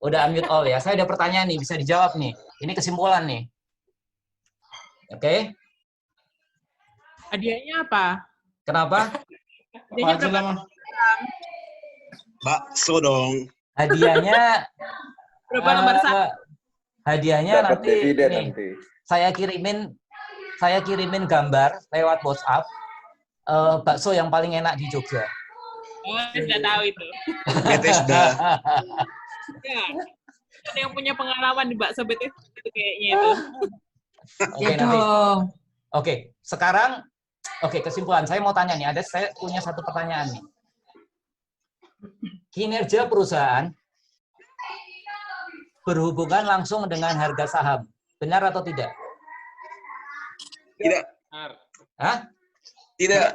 Udah unmute all ya. Saya ada pertanyaan nih, bisa dijawab nih. Ini kesimpulan nih. Oke. Hadiahnya apa? Kenapa? Hadiahnya berapa? Bakso dong. Hadiahnya Berapa lembar satu? hadiahnya Dapat nanti dividen ini. nanti. Saya kirimin gambar lewat WhatsApp bakso yang paling enak di Jogja. Oh, saya sudah tahu itu. Bethesda. Ya. Ada yang punya pengalaman di bakso BTS itu kayaknya itu. Oke, nanti. Oke, sekarang kesimpulan. Saya mau tanya nih, saya punya satu pertanyaan nih. Kinerja perusahaan berhubungan langsung dengan harga saham. Benar atau tidak? Tidak. Hah? Tidak.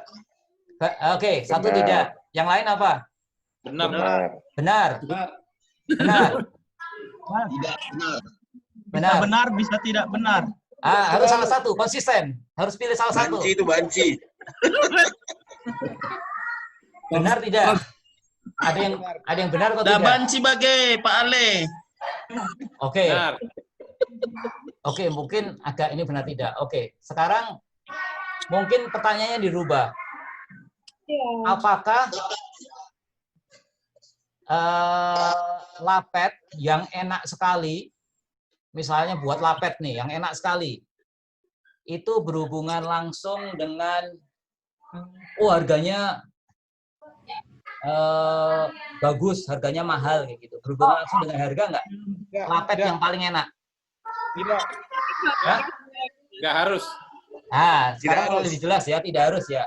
Oke, satu Benar. tidak. Yang lain apa? Benar. Benar. Benar. Tidak benar. Benar. Bisa benar, bisa tidak benar. Harus salah satu, konsisten. Harus pilih salah satu. Banci itu banci. Benar tidak? Ada yang benar atau Dah tidak? banci bagai Pak Ale. Oke. Benar. Oke, mungkin agak ini benar tidak. Oke, sekarang mungkin pertanyaannya dirubah. Apakah lapet yang enak sekali, misalnya buat lapet nih, yang enak sekali, itu berhubungan langsung dengan harganya bagus, harganya mahal kayak gitu. Berhubungan langsung dengan harga nggak? Lapet yang paling enak. Tidak. Hah? Nggak harus. Sekarang kalau lebih jelas ya, tidak harus ya.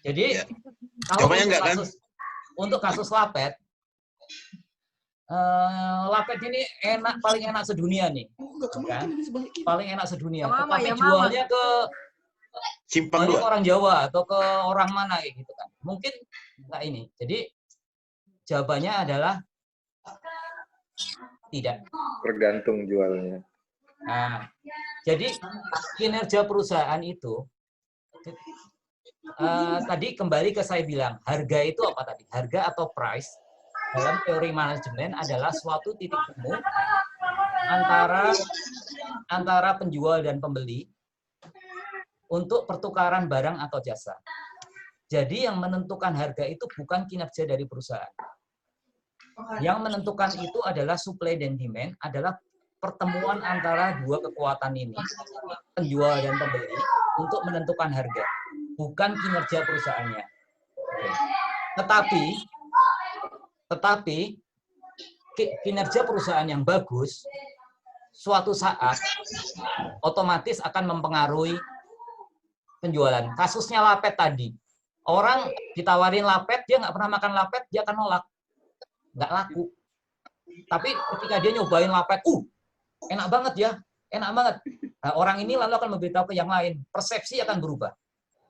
Jadi Ya. kalau Jawabannya enggak kan? untuk kasus lapet, lapet ini paling enak sedunia nih, kan? Paling enak sedunia. Tetapi jualnya ke Simpang banyak 2. orang Jawa atau ke orang mana kayak gitu kan? Mungkin nggak ini. Jadi jawabannya adalah tidak. Tergantung jualnya. Nah, jadi kinerja perusahaan itu tadi kembali ke saya bilang, harga itu apa tadi? Harga atau price dalam teori manajemen adalah suatu titik temu antara penjual dan pembeli untuk pertukaran barang atau jasa. Jadi yang menentukan harga itu bukan kinerja dari perusahaan. Yang menentukan itu adalah supply dan demand, adalah pertemuan antara dua kekuatan ini, penjual dan pembeli, untuk menentukan harga, bukan kinerja perusahaannya. Tetapi kinerja perusahaan yang bagus, suatu saat otomatis akan mempengaruhi penjualan. Kasusnya lapet tadi, orang ditawarin lapet, dia nggak pernah makan lapet, dia akan nolak, nggak laku. Tapi ketika dia nyobain lapet, enak banget ya, enak banget. Nah, orang ini lalu akan memberitahu ke yang lain, persepsi akan berubah.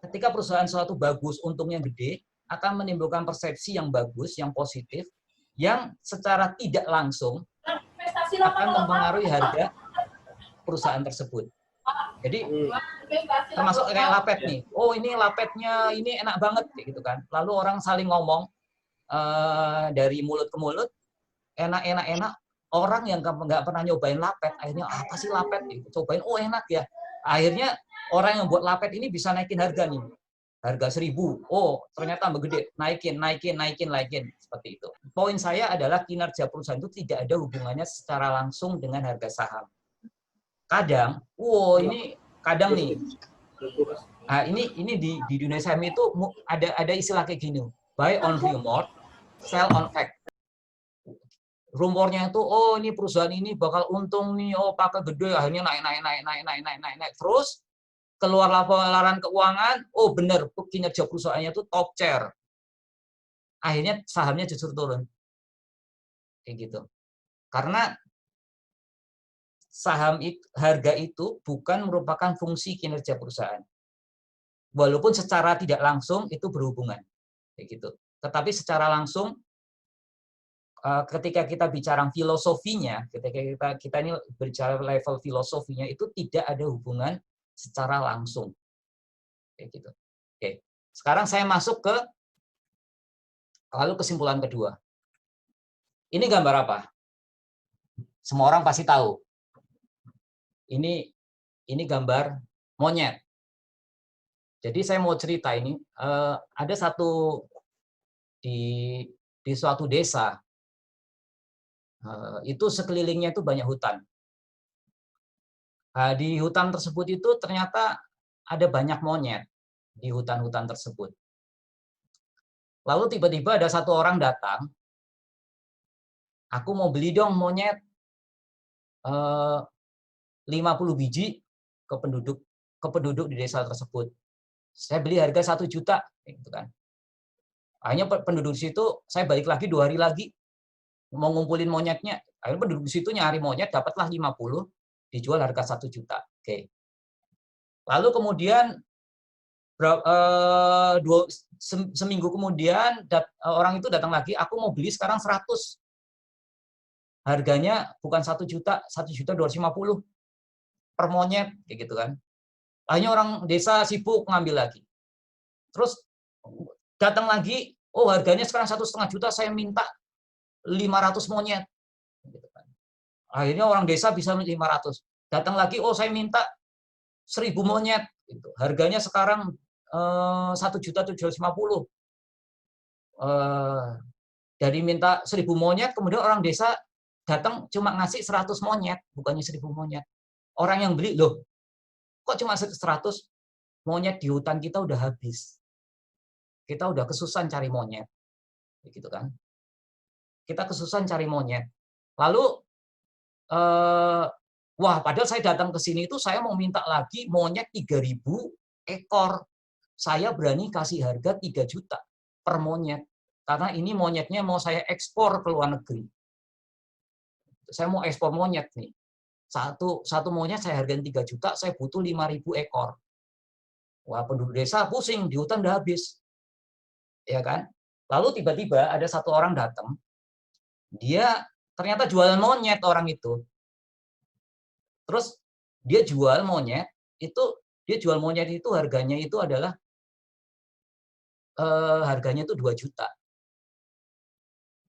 Ketika perusahaan suatu bagus, untungnya gede, akan menimbulkan persepsi yang bagus, yang positif, yang secara tidak langsung akan mempengaruhi harga perusahaan tersebut. Jadi termasuk kayak lapet nih, ini lapetnya ini enak banget, gitu kan. Lalu orang saling ngomong dari mulut ke mulut, enak. Orang yang nggak pernah nyobain lapet, akhirnya apa sih lapet? Cobain, enak ya. Akhirnya orang yang buat lapet ini bisa naikin harga nih. Harga 1.000, ternyata gede, naikin. Seperti itu. Poin saya adalah kinerja perusahaan itu tidak ada hubungannya secara langsung dengan harga saham. Kadang, kadang nih. Nah, ini di dunia saham itu ada istilah kayak gini, buy on rumor, sell on fact. Rumornya itu, ini perusahaan ini bakal untung nih, pakai gede, akhirnya naik. Terus keluar laporan keuangan, bener, kinerja perusahaannya itu top chair. Akhirnya sahamnya justru turun. Kayak gitu. Karena harga itu bukan merupakan fungsi kinerja perusahaan. Walaupun secara tidak langsung itu berhubungan. Kayak gitu. Tetapi secara langsung, ketika kita bicara filosofinya, ketika kita ini berbicara level filosofinya, itu tidak ada hubungan secara langsung. Kayak gitu. Oke. Sekarang saya masuk ke lalu kesimpulan kedua. Ini gambar apa? Semua orang pasti tahu. Ini gambar monyet. Jadi saya mau cerita ini, ada satu di suatu desa, itu sekelilingnya itu banyak hutan. Nah, di hutan tersebut itu ternyata ada banyak monyet di hutan-hutan tersebut. Lalu tiba-tiba ada satu orang datang, aku mau beli dong monyet 50 biji ke penduduk di desa tersebut. Saya beli harga 1 juta, gitu kan. Akhirnya penduduk situ, saya balik lagi 2 hari lagi, mau ngumpulin monyetnya. Akhirnya penduduk situ nyari monyet, dapatlah 50, dijual harga 1 juta. Oke. Lalu kemudian seminggu kemudian orang itu datang lagi, aku mau beli sekarang 100. Harganya bukan 1 juta, 1.250.000 per monyet, kayak gitu kan. Akhirnya orang desa sibuk ngambil lagi. Terus datang lagi, oh harganya sekarang 1,5 juta, saya minta 500 monyet. Gitu kan. Akhirnya orang desa bisa 500. Datang lagi, oh saya minta 1.000 monyet. Gitu. Harganya sekarang 1.750.000. Dari minta 1.000 monyet, kemudian orang desa datang cuma ngasih 100 monyet, bukannya 1.000 monyet. Orang yang beli, loh, kok cuma 100? Monyet di hutan kita udah habis. Kita udah kesusahan cari monyet. Gitu kan. Kita kesusahan cari monyet. Lalu, wah, padahal saya datang ke sini itu saya mau minta lagi monyet 3.000 ekor. Saya berani kasih harga 3 juta per monyet. Karena ini monyetnya mau saya ekspor ke luar negeri. Saya mau ekspor monyet nih. Satu monyet saya hargain 3 juta, saya butuh 5.000 ekor. Wah, penduduk desa pusing, di hutan udah habis. Ya kan? Lalu tiba-tiba ada satu orang datang, dia ternyata jualan monyet orang itu. Terus dia jual monyet itu harganya itu adalah harganya itu 2 juta.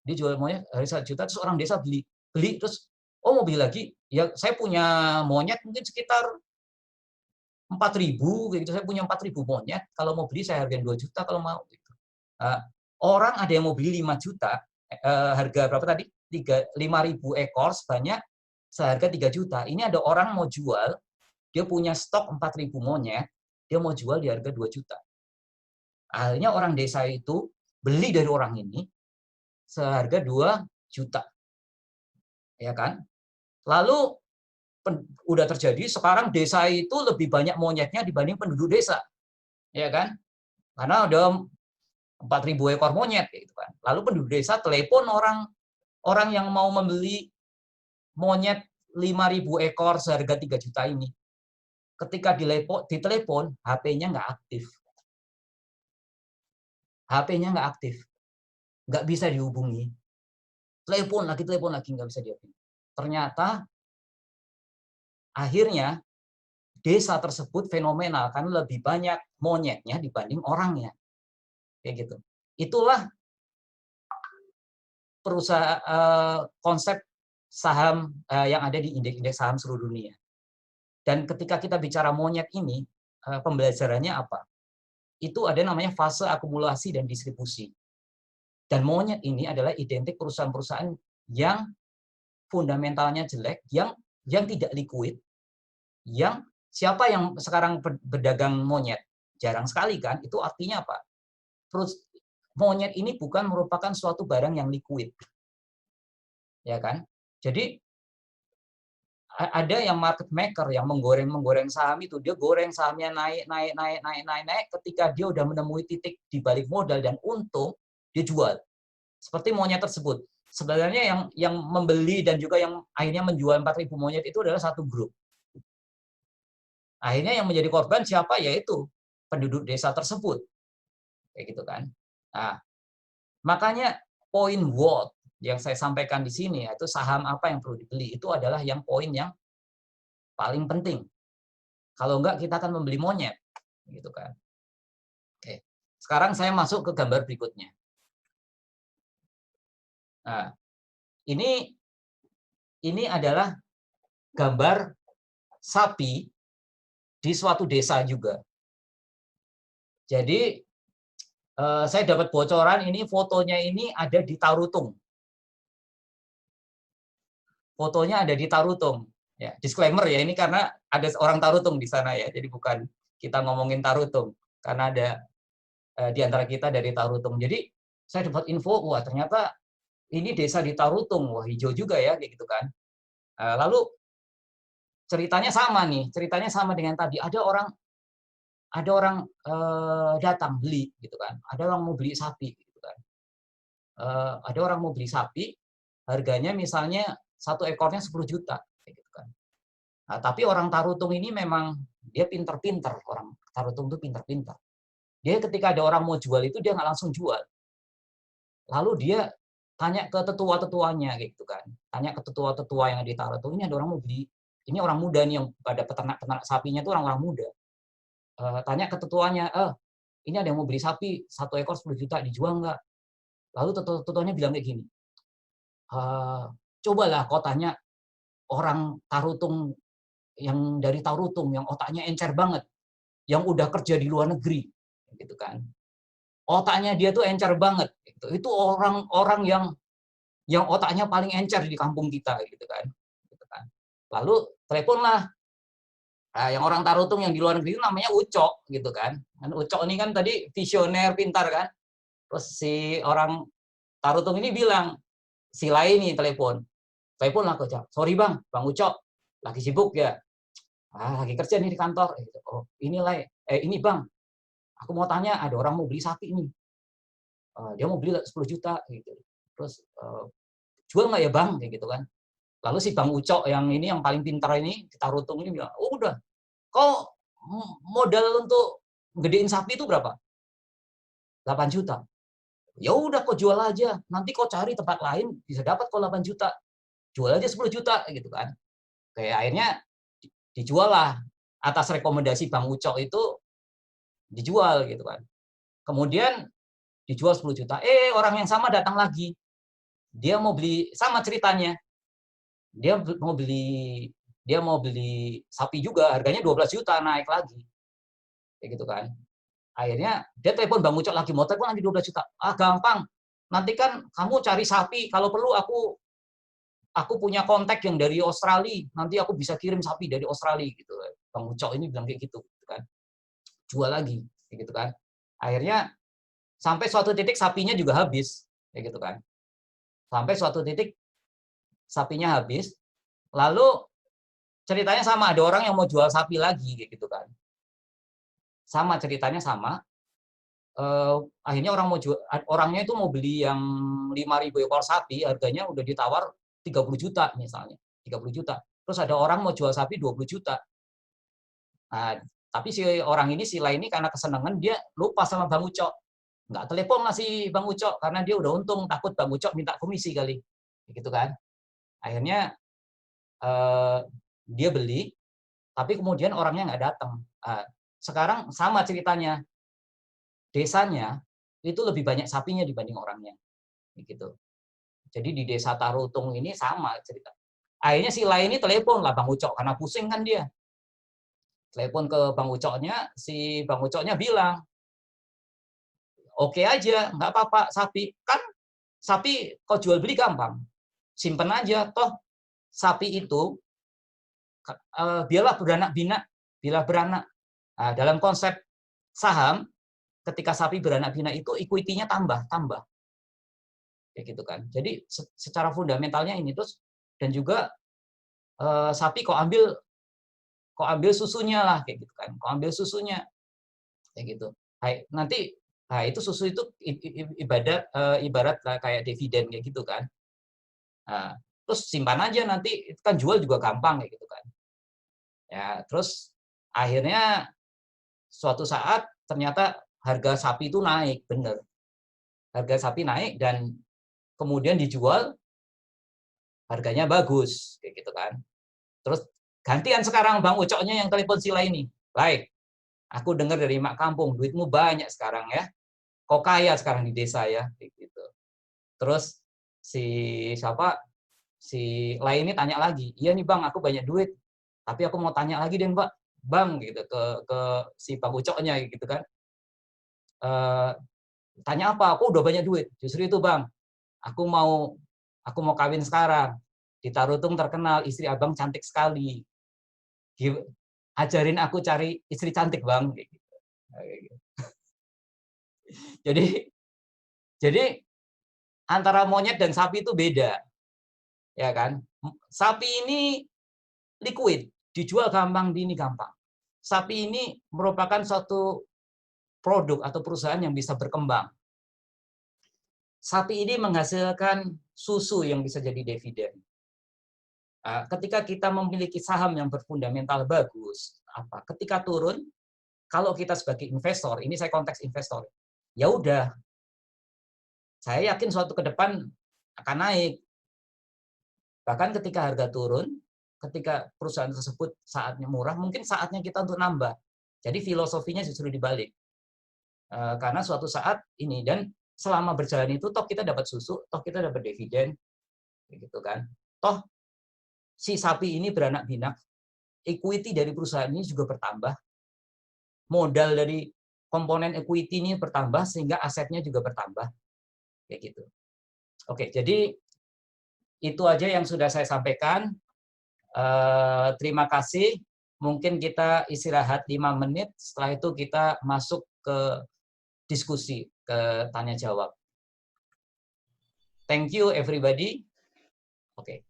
Dia jual monyet harga 1 juta, terus orang desa beli terus, oh mau beli lagi? Ya saya punya monyet mungkin sekitar 4.000 gitu. Saya punya 4.000 monyet. Kalau mau beli saya hargain 2 juta kalau mau gitu. Orang ada yang mau beli 5 juta, harga berapa tadi? 5.000 ekor sebanyak seharga 3 juta. Ini ada orang mau jual, dia punya stok 4.000 monyet, dia mau jual di harga 2 juta. Akhirnya orang desa itu beli dari orang ini seharga 2 juta. Ya kan? Lalu udah terjadi sekarang desa itu lebih banyak monyetnya dibanding penduduk desa. Ya kan? Karena ada 4.000 ekor monyet gitu kan. Lalu penduduk desa telepon orang yang mau membeli monyet 5.000 ekor seharga 3 juta ini. Ketika ditelepon, HP-nya nggak aktif. HP-nya nggak aktif. Nggak bisa dihubungi. Telepon lagi, nggak bisa dihubungi. Ternyata akhirnya desa tersebut fenomenal karena lebih banyak monyetnya dibanding orangnya. Kayak gitu. Itulah perusahaan konsep saham yang ada di indeks saham seluruh dunia. Dan ketika kita bicara monyet ini, pembelajarannya apa? Itu ada namanya fase akumulasi dan distribusi. Dan monyet ini adalah identik perusahaan-perusahaan yang fundamentalnya jelek, yang tidak liquid, yang siapa yang sekarang berdagang monyet? Jarang sekali kan? Itu artinya apa? Monyet ini bukan merupakan suatu barang yang liquid. Ya kan? Jadi ada yang market maker yang menggoreng saham itu, dia goreng sahamnya naik, ketika dia udah menemui titik di balik modal dan untung, dia jual. Seperti monyet tersebut. Sebenarnya yang membeli dan juga yang akhirnya menjual 4.000 monyet itu adalah satu grup. Akhirnya yang menjadi korban siapa? Yaitu penduduk desa tersebut. Kayak gitu kan. Nah, makanya poin what yang saya sampaikan di sini, yaitu saham apa yang perlu dibeli, itu adalah yang poin yang paling penting. Kalau enggak, kita akan membeli monyet. Gitu kan. Oke. Sekarang saya masuk ke gambar berikutnya. Nah, ini ini adalah gambar sapi di suatu desa juga. Jadi saya dapat bocoran ini fotonya ini ada di Tarutung. Fotonya ada di Tarutung. Ya, disclaimer ya, ini karena ada orang Tarutung di sana ya. Jadi bukan kita ngomongin Tarutung karena ada di antara kita dari Tarutung. Jadi saya dapat info, wah ternyata ini desa di Tarutung, wah hijau juga ya, kayak gitu kan. Lalu ceritanya sama nih, ceritanya sama dengan tadi. Ada orang datang beli, gitu kan. Ada orang mau beli sapi, gitu kan. Ada orang mau beli sapi, harganya misalnya satu ekornya 10 juta, kayak gitu kan. Nah, tapi orang Tarutung ini memang dia pinter-pinter, orang Tarutung itu pinter-pinter. Dia ketika ada orang mau jual itu dia nggak langsung jual. Lalu dia tanya ke tetua-tetuanya gitu kan. Tanya ke tetua-tetua yang di Tarutung, ini ada orang mau beli. Ini orang muda nih yang pada peternak-peternak sapinya itu orang-orang muda. Tanya ke tetuanya, ini ada yang mau beli sapi, 1 ekor 10 juta, dijual nggak? Lalu tetuanya bilang kayak gini, cobalah kau tanya orang Tarutung yang dari Tarutung, yang otaknya encer banget, yang udah kerja di luar negeri, gitu kan. Otaknya dia tuh encer banget. Itu orang-orang yang otaknya paling encer di kampung kita, gitu kan. Lalu teleponlah. Nah, yang orang Tarutung yang di luar negeri itu namanya Ucok, gitu kan. Dan Ucok ini kan tadi visioner, pintar kan. Terus si orang Tarutung ini bilang, si lain nih teleponlah ke Ucok. Sorry bang Ucok, lagi sibuk ya. Lagi kerja nih di kantor. Oh, ini bang, aku mau tanya, ada orang mau beli sapi nih. Dia mau beli 10 juta gitu. Terus jual nggak ya bang, kayak gitu kan. Lalu si Bang Ucok yang ini yang paling pintar ini di Tarutung ini bilang, oh udah, kau modal untuk gedein sapi itu berapa? 8 juta. Ya udah kau jual aja, nanti kau cari tempat lain bisa dapat kau 8 juta. Jual aja 10 juta gitu kan. Kayak akhirnya dijual lah atas rekomendasi Bang Ucok itu dijual gitu kan. Kemudian dijual 10 juta. Orang yang sama datang lagi. Dia mau beli, sama ceritanya. Dia mau beli sapi juga, harganya 12 juta, naik lagi. Kayak gitu kan. Akhirnya dia telepon Bang Ucok lagi, mau telepon lagi 12 juta. Gampang. Nanti kan kamu cari sapi, kalau perlu aku punya kontak yang dari Australia, nanti aku bisa kirim sapi dari Australia gitu. Bang Ucok ini bilang kayak gitu kan. Jual lagi, kayak gitu kan. Akhirnya sampai suatu titik sapinya juga habis, kayak gitu kan. Sampai suatu titik sapinya habis, lalu ceritanya sama, ada orang yang mau jual sapi lagi, kayak gitu kan. Sama ceritanya sama. Akhirnya orangnya itu mau beli yang 5.000 ekor sapi, harganya udah ditawar 30 juta misalnya, 30 juta. Terus ada orang mau jual sapi 20 juta. Nah, tapi si orang ini, si lain ini karena kesenangan dia lupa sama Bang Ucok. Nggak telepon lah si Bang Ucok karena dia udah untung, takut Bang Ucok minta komisi kali. Gitu kan. Akhirnya dia beli, tapi kemudian orangnya nggak datang. Sekarang sama ceritanya. Desanya itu lebih banyak sapinya dibanding orangnya. Gitu. Jadi di desa Tarutung ini sama cerita. Akhirnya si lain ini telepon lah Bang Ucok karena pusing kan dia. Telepon ke Bang Ucoknya, si Bang Ucoknya bilang, oke aja, nggak apa-apa sapi. Kan sapi kau jual beli gampang. Simpen aja, toh sapi itu biarlah beranak. Nah, dalam konsep saham, ketika sapi beranak pinak itu equity-nya tambah. Kayak gitu kan. Jadi secara fundamentalnya ini terus, dan juga sapi kok ambil susunya lah, kayak gitu kan. Kok ambil susunya kayak gitu. Nanti itu susu itu ibarat kayak dividen kayak gitu kan. Nah, terus simpan aja, nanti kan jual juga gampang kayak gitu kan. Ya, terus akhirnya suatu saat ternyata harga sapi itu naik, bener. Harga sapi naik dan kemudian dijual harganya bagus, kayak gitu kan. Terus gantian sekarang Bang Ucoknya yang telepon sila ini. Baik, aku dengar dari mak kampung, duitmu banyak sekarang ya. Kok kaya sekarang di desa ya, kayak gitu. Terus si lain ini tanya lagi, iya nih bang, aku banyak duit, tapi aku mau tanya lagi deh mbak, bang gitu ke si Pak Ucoknya gitu kan. Tanya apa? Aku udah banyak duit. Justru itu bang, aku mau kawin sekarang. Di Tarutung terkenal istri abang cantik sekali. Ajarin aku cari istri cantik bang. Jadi antara monyet dan sapi itu beda, ya kan? Sapi ini liquid, dijual gampang, ini gampang. Sapi ini merupakan suatu produk atau perusahaan yang bisa berkembang. Sapi ini menghasilkan susu yang bisa jadi dividen. Ketika kita memiliki saham yang berfundamental bagus, ketika turun, kalau kita sebagai investor, ini saya konteks investor, ya udah, saya yakin suatu ke depan akan naik. Bahkan ketika harga turun, ketika perusahaan tersebut saatnya murah, mungkin saatnya kita untuk nambah. Jadi filosofinya justru dibalik. Karena suatu saat ini, dan selama berjalan itu, toh kita dapat susu, toh kita dapat dividen, gitu kan. Toh si sapi ini beranak pinak, equity dari perusahaan ini juga bertambah, modal dari komponen equity ini bertambah, sehingga asetnya juga bertambah, kayak gitu. Oke, jadi itu aja yang sudah saya sampaikan. Terima kasih. Mungkin kita istirahat 5 menit. Setelah itu kita masuk ke diskusi, ke tanya jawab. Thank you everybody. Oke.